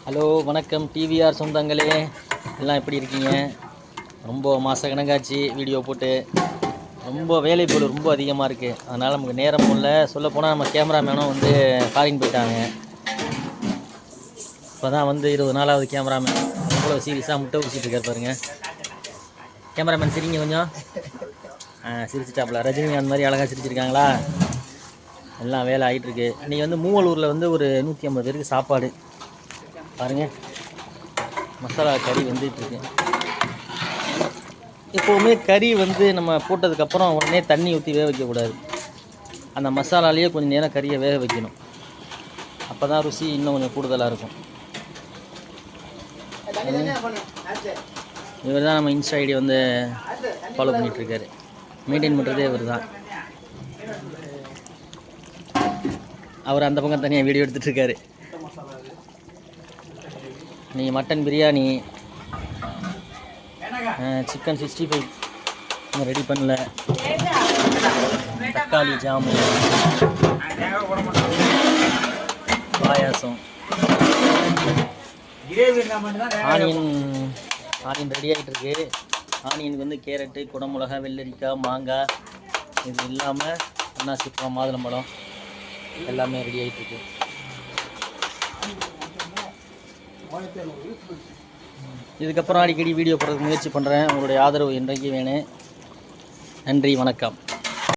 Hello வணக்கம் DVR சொந்தங்களே, எல்லாம் எப்படி இருக்கீங்க? ரொம்ப மாத கணக்காச்சு வீடியோ போட்டு. ரொம்ப வேலைப்பளு ரொம்ப அதிகமாக இருக்குது. அதனால் நமக்கு நேரம் இல்லை. சொல்லப்போனால் நம்ம கேமராமேனும் வந்து ஃபாரின் போயிட்டாங்க. இப்போ தான் வந்து 20 நாளாவது கேமராமேன். எவ்வளோ சீரியஸாக முட்டை குடிச்சிட்டு இருக்கார் பாருங்க. கேமராமேன் சிரிங்க கொஞ்சம். சிரிச்சிட்டாப்புல. ரஜினி அந்த மாதிரி அழகாக சிரிச்சிருக்காங்களா? எல்லாம் வேலை ஆகிட்டுருக்கு. இன்றைக்கி வந்து மூவலூரில் வந்து ஒரு 150 பேருக்கு சாப்பாடு பாருங்கள். மசாலா கறி வந்துட்டுருக்கு. எப்போவுமே கறி வந்து நம்ம போட்டதுக்கப்புறம் உடனே தண்ணி ஊற்றி வேக வைக்கக்கூடாது. அந்த மசாலாலேயே கொஞ்சம் நேரம் கறியை வேக வைக்கணும். அப்போ தான் ருசி இன்னும் கொஞ்சம் கூடுதலாக இருக்கும். இவர் தான் நம்ம இன்ஸ்டா ஐடி வந்து ஃபாலோ பண்ணிகிட்ருக்காரு. மெயின்டைன் பண்ணுறதே இவர் தான். அவர் அந்த பக்கம் தனியாக வீடியோ எடுத்துகிட்ருக்காரு. நீங்கள் மட்டன் பிரியாணி, சிக்கன் 65 இன்னும் ரெடி பண்ணல. தக்காளி ஜாமு, பாயாசம், ஆனியன் ரெடி ஆகிட்டு இருக்கு. ஆனியனுக்கு வந்து கேரட்டு, குடமிளகா, வெள்ளரிக்காய், மாங்காய், இது இல்லாமல் அன்னாசிப்பழம், மாதுளம்பழம் எல்லாமே ரெடி ஆகிட்டு இருக்கு. இதுக்கப்புறம் அடிக்கடி வீடியோ போடுறதுக்கு முயற்சி பண்ணுறேன். உங்களுடைய ஆதரவு என்றைக்கு வேணும். நன்றி, வணக்கம்.